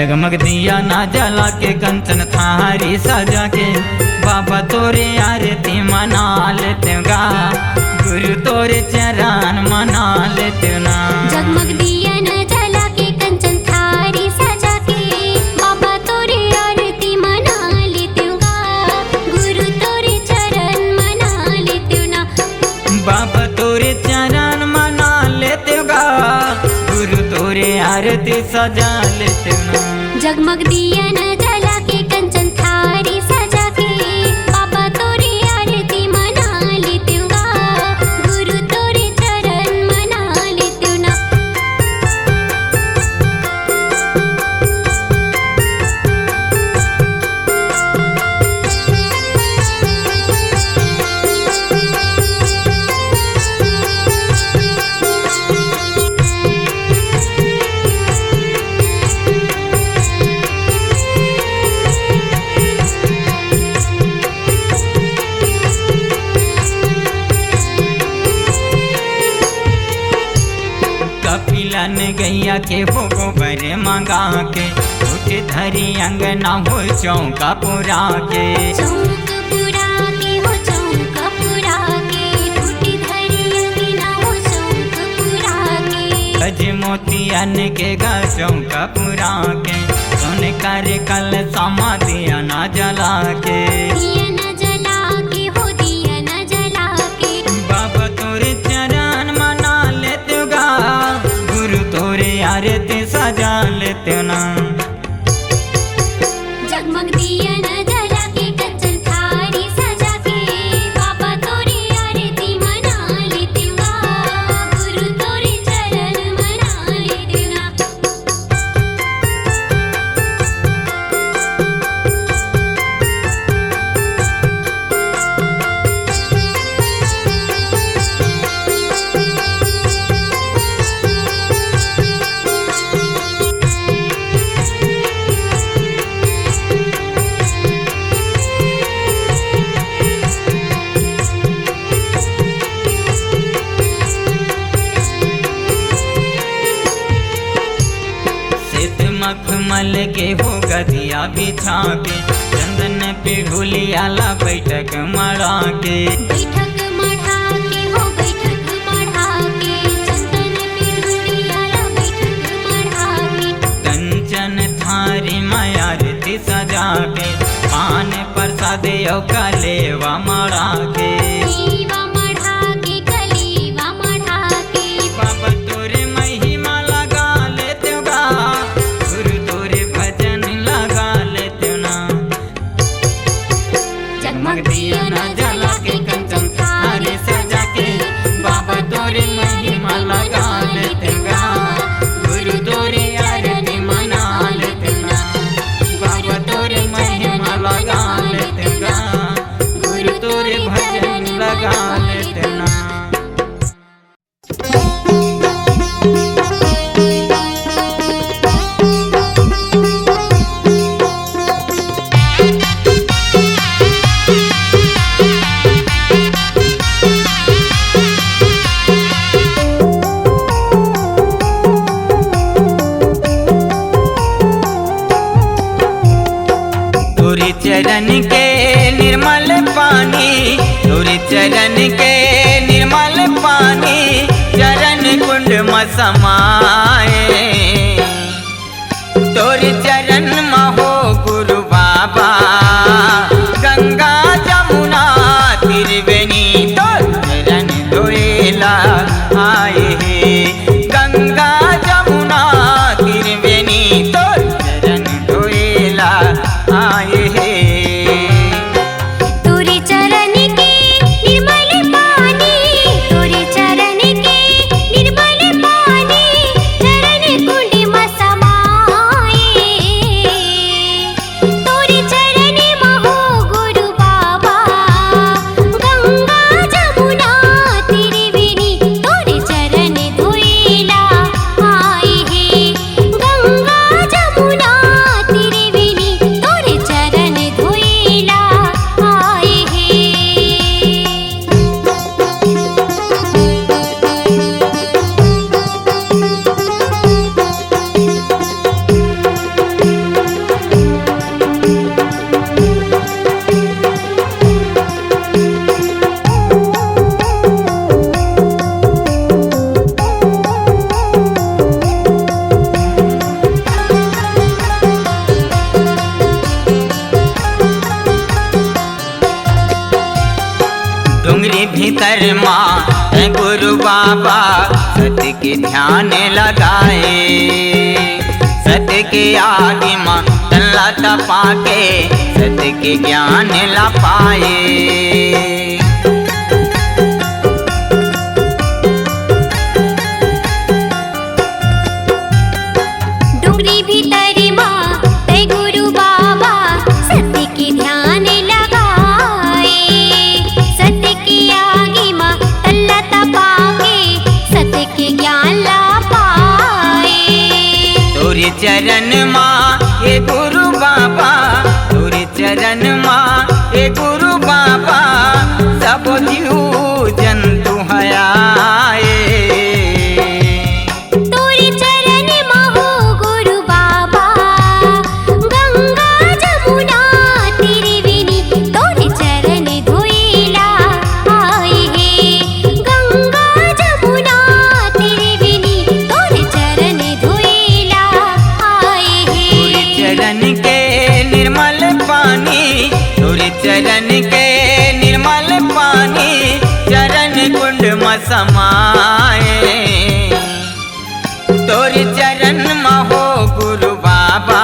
जगमग दिया ना जला के कंचन थारी सजा के बाबा तोरे आरती मना लेते गा गुरु तोरे चरण मना लेते ना। जगमग दिया ना जला के कंचन थारी सजा के बाबा तोरे आरती मना लेते गा गुरु तोरे चरण मना लेते ना। बाबा तोरे चरण मना लेते गा गुरु तोरे आरती सजा लेते ना। जगमग दिया ना जला के कंचन थारी सजा के बाबा तोरे आरती मना लेते गा गुरु तोरे चरण मना लेते ना। कपिलन गैया के हो गोबर मंगा के उठ धरी अंगना हो चौका पुरा के। चौक पुरा के हो चौक पुरा के टूटी धरी अंगना हो चौक पुरा के। गज मोतियन के गा चौका पुरा के सुन कर कल समा दिया ना जला के। दिया न जला के हो दिया न जला के बाबा तोरे चरण मना लेते गा गुरु तोरे आरती सजा लेते ना। जगमग दिया न जला के कंचन थारी सजा के बाबा तोरे आरती मना लेते गा गुरु तोरे चरण मना लेते ना। मखमल के हो गदिया बिछा के चंदन पे ढोलियाला बैठक मरा के। बैठक मढ़ा के हो बैठक मढ़ा के चंदन पे ढोलियाला बैठक मढ़ा के। कंचन थारी मायारती सजा के पान प्रसाद कलेवा मरा के। कलेवा मढ़ा के कलेवा मढ़ा के बाबा तोरे महिमा लगा लेते गा गुरु तोरे भजन लगा लेते ना। जगमग दिया ना जला के कंचन थारी सजा के बाबा तोरे महिमा लगा लेते गा गुरु तोरे आरती मना लेते ना। बाबा तोरे महिमा लगा लेते गा गुरु तोरे भजन लगा लेते ना। तोरे चरण के निर्मल पानी तोरे चरण के निर्मल पानी चरण कुंड में समाए। तोरे चरण में हो गुरु बाबा गंगा जमुना त्रिवेणी तो चरण धोएला आए हे। गंगा जमुना त्रिवेणी तो चरण धोएला आए हे। तोरे चरण के निर्मल पानी तोरे चरण के निर्मल पानी डुंगरी भीतर माँ है गुरु बाबा, सत्य के ध्यान लगाए। सत्य के आगे माँ तल्ला तपा के, सत्य के ज्ञान ला पाए। डुंगरी भीतर माँ है गुरु बाबा, सत्य के ध्यान लगाए। सत्य के आगे माँ तल्ला तपा के, सत्य के ज्ञान ला पाए। तोरे चरण माँ हे गुरु बाबा, तोरे चरण माँ हे गुरु बाबा, सब जीव जंतु हयाए। तोरे चरण माँ हो गुरु बाबा, गंगा जमुना त्रिवेणी तोरे चरण धोइला आए हे। गंगा जमुना त्रिवेणी तोरे चरण धोइला आए तोरे हे। चरण के निर्मल पानी, तोरे चरण के निर्मल पानी, चरण कुंड में समाए। तोरे चरण में हो गुरु बाबा,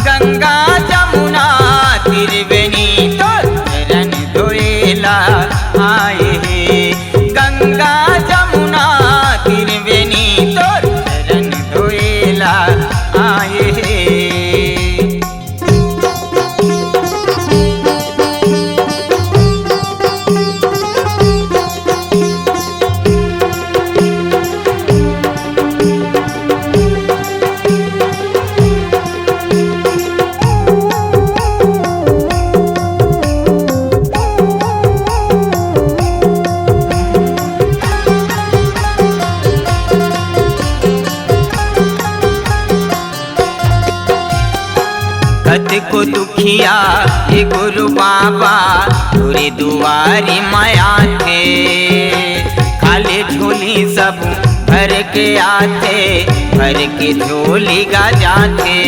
गंगा जमुना त्रिवेणी तोर चरण धोइला आए हे। गंगा जमुना त्रिवेणी तोर चरण धोइला आए हे। कत को दुखिया हे गुरु बाबा, तोरे दुआरी माया थे। खाली झोली सब भर के आते, भर के झोली गा जाते।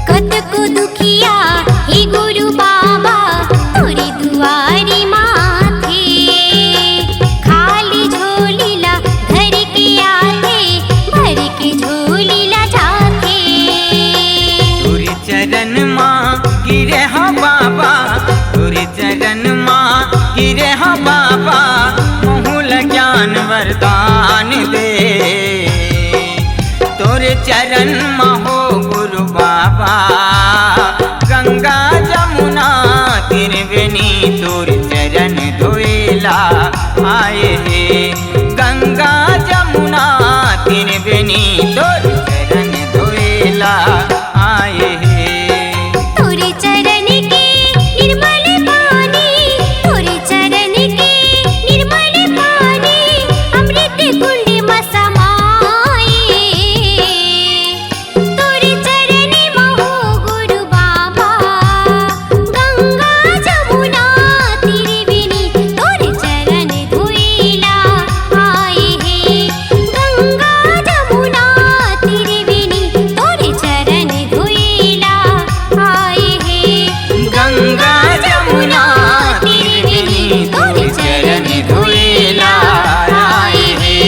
कत को दुखिया हे गुरु बाबा, तोरे दुआरी माथे। खाली झोलीला भर के आते, भर के झोलीला जाते। तोरे चरण माँ गिरे हाँ बाबा, तोरे चरण माँ गिरे हाँ बाबा, बहुल ज्ञान वरदान दे। तोरे चरण माँ हो गुरु बाबा, गंगा जमुना त्रिवेणी तोरे चरण धोइला आए हे। गंगा जमुना त्रिवेणी तोरे चरण धोइला आए हे। तोरे चरण के निर्मल पानी, तोरे चरण के निर्मल पानी, अमृत कुंड में समाए। तोरे चरण में हो गुरु बाबा, गंगा जमुना त्रिवेणी तोरे चरण धोइला आए हे। गंगा जमुना त्रिवेणी तोरे चरण धोइला आए हे। गंगा जमुना त्रिवेणी तोरे चरण धोइला आए हे।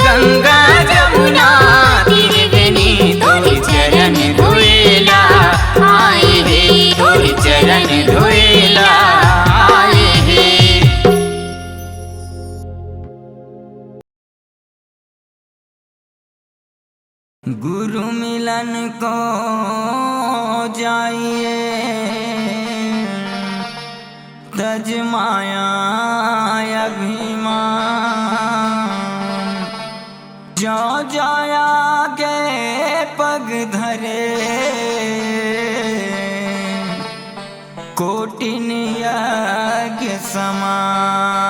गंगा जमुना त्रिवेणी तोरे चरण धोइला आए हे। तोरे चरण धोइला आए हे। गुरु मिलन को जाइए, तज माया अभिमान। जो जाया के पग धरे, कोटिन यज्ञ समान,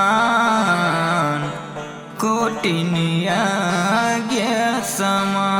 कोटिन यज्ञ समान।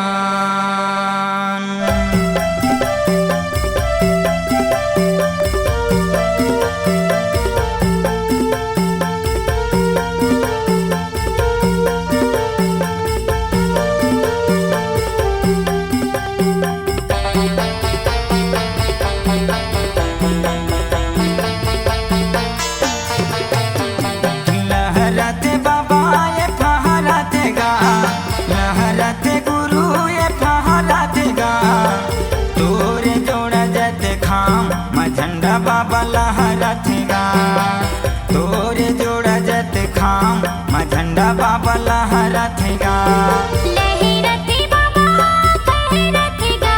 रथ गुरु ये फहरत गा तोरे जोड़ा जत खाम झंडा बाबा लहरत गा तोरे जोड़ा जत खाम झंडा बाबा लहरत गा लहरते बाबा लहरते गा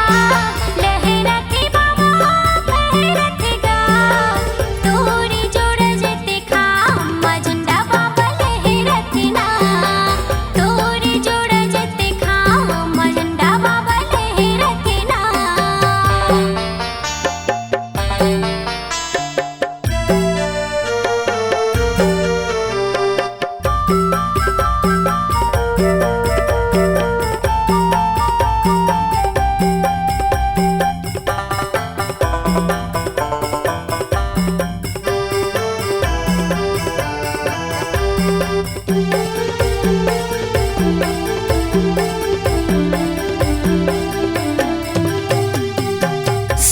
लहरते बाबा लहरते गा तोरे जोड़ा जते खाम झंडा बाबा लहरते ना तोरे जोड़ा जते खाम झंडा बाबा लहरते ना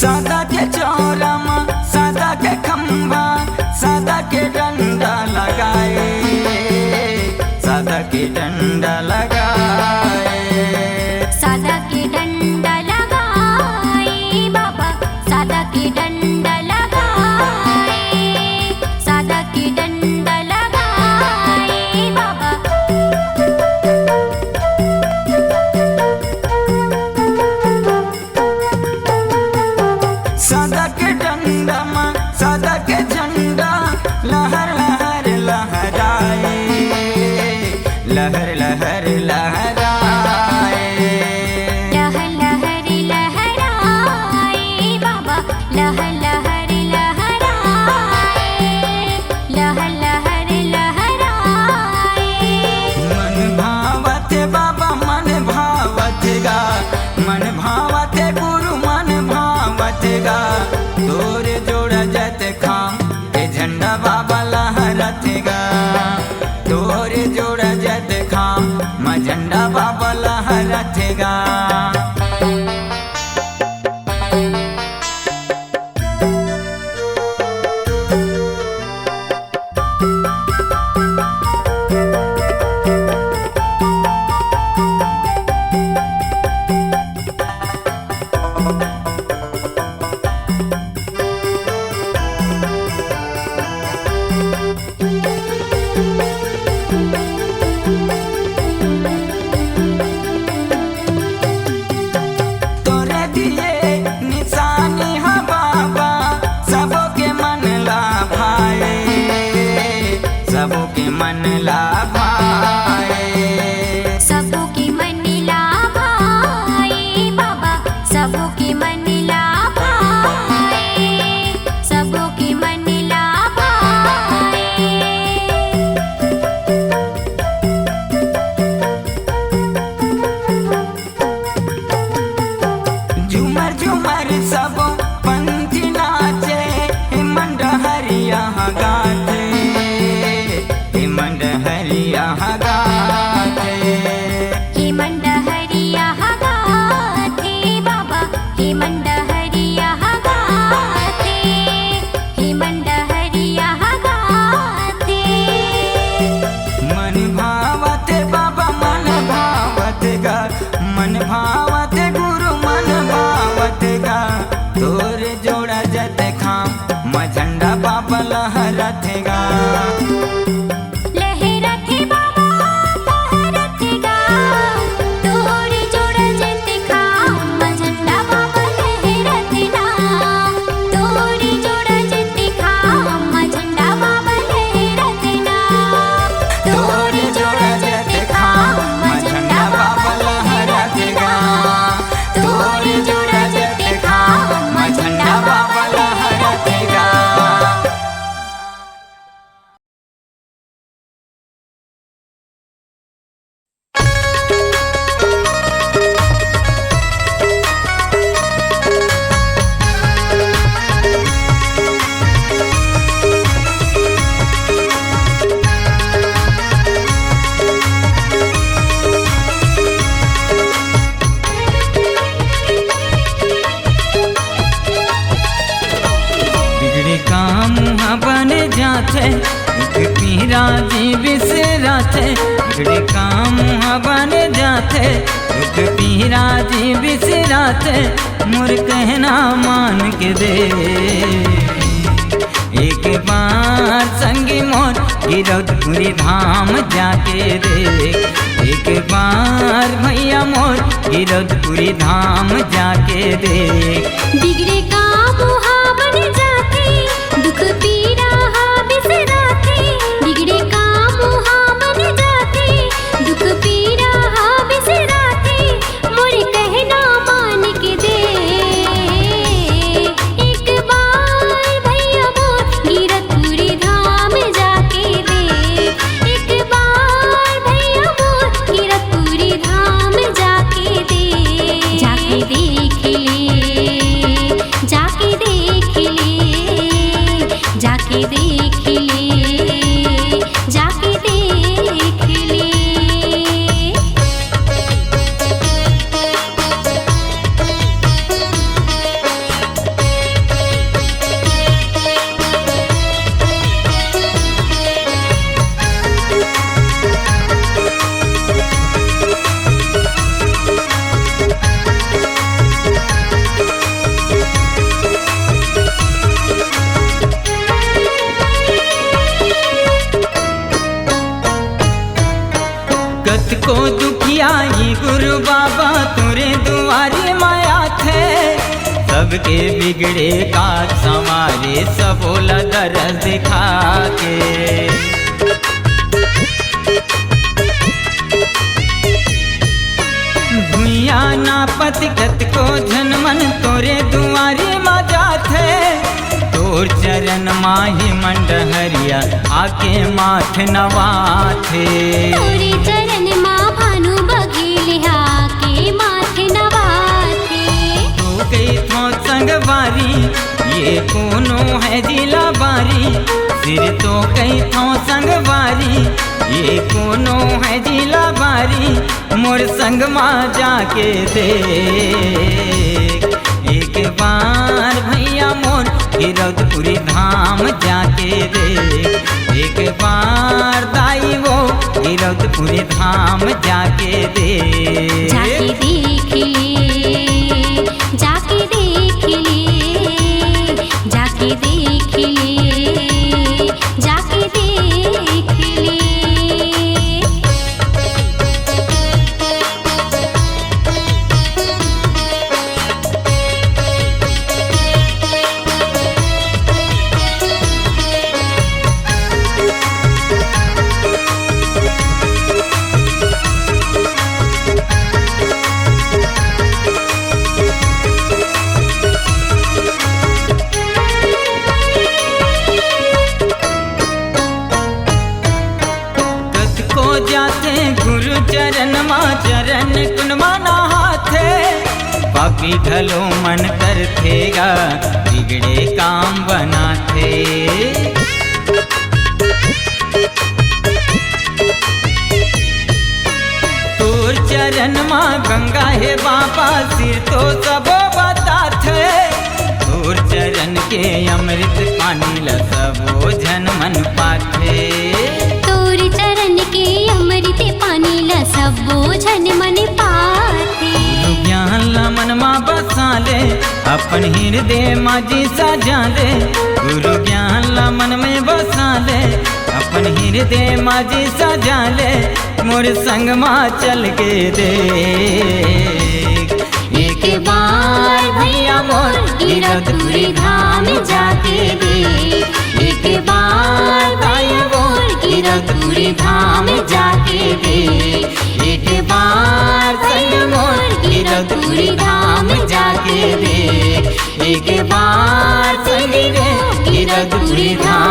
सादा के चौरामा सादा के खंभा सादा के डंडा लगाए सादा के डंडा लगाए सादा के डंडा लगाए बाबा सादा के डंडा लगाए सादा के डंडा लगाए बाबा सादा के डंडा माँ सादा के झंडा लहर लहर लहराए लहर लहर लहराए लहर लहर लहराए बाबा लहर लहर लहराए लहर लहर लहराए मन भावत बाबा मन भावत गा मन भावत गुरु मन भावत गा तोरे जोड़ा जत खाम ए झंडा बाबा लहरत गा तोरे जोड़ा जत खाम झंडा बाबा लहरत गा तोरे दिए निशानी हा बाबा सबके मन ला भाए सबके मन ला भाए सबके मन लाभाए बाबा सबके मन लाभाए सबके मन लाभाए झूमर झूमर सब पंथी नाचे मंड हरिया गाते मंड हरिया गाते हे मंड हरिया गाथे बाबा हे मंड हरिया गाथे हे मंड हरिया गाथे मन भावत बाबा मन भावत गा मन भावत गुरु मन भावत गा तोरे जोड़ा जत खाम झंडा बाबा लहरत गा लहरते बाबा लहरते गा तोरे जोड़ा जते खाम झंडा बाबा लहरते ना तोरे जोड़ा जते खाम झंडा बाबा लहरते ना तोरे जोड़ा जत खाम झंडा बाबा लहरत गा तोरे जोड़ा जत खाम झंडा बाबा लहरत गा बिगड़े काम बन जाते एक पीरा जी बिसराते बिगड़े काम बन जाते दुख पीरा जी बिसराते मोर कहना मान के दे। एक बार संगी मोर गिरधपुरी धाम जाके दे। एक बार भैया मोर गिरधपुरी धाम जाके दे। बिगड़े काम बन जाते दुख पीरा बिसराते। बिगड़े काम बन जाते दुख पीरा बिसराते मोर कहना मान के दे। एक बार भैया मोर गिरधपुरी धाम जाके दे। एक बार भैया मोर गिरधपुरी धाम जाके दे। जाके देख ले, जाके देख ले, जाके देख ले, जाके देख ले। कत को दुखियाई गुरु बाबा तुरे दुआरे माया थे। सबके बिगड़े का संवारे सबोला दरस दिखा के। भुइया नापत कत को झनमन तोरे दुआरे मा जाथे। तोर चरण माही मंडहरिया आके माथ नवाथे। तोरे चरण माँ भानु बघेल आके माथ नवाथे। तो गई थो संगवारी ये कोनो है जिला बारी। सिर तो कई थो संगवारी ये कोनो है जिला बारी। मोर संग माँ जाके दे। एक बार भैया मोर गिरधपुरी धाम जाके दे। एक बार दाई वो गिरधपुरी धाम जाके दे। जाके देख ले, जाके देख ले, जाके देख ले, जाके देख ले। जाते गुरु चरण माँ चरण कुनमा नहाथे। पापी ढलो मन करथेगा बिगड़े काम बनाथे। तोर चरण माँ गंगा है बाबा सिर तो सब बताथे। तोर चरण के अमृत पानी ल सबो जन मन पाथे। तोर चरण के अमृत पानी ला सबो जन मन पाथे। गुरु ज्ञान ला मन मा बसा ले अपन हृदय माजी सजा ले। गुरु ज्ञान ला मन में बसा ले अपन हृदय माजी सजा ले। मोर संग मा चल के दे। एक बार भैया मोर गिरधपुरी धाम जाके दे। एक बार भैया मोर गिरधपुरी धाम जाके दे। एक बार भैया मोर गिरधपुरी धाम जाके दे। एक बार संग रे गिरधपुरी धाम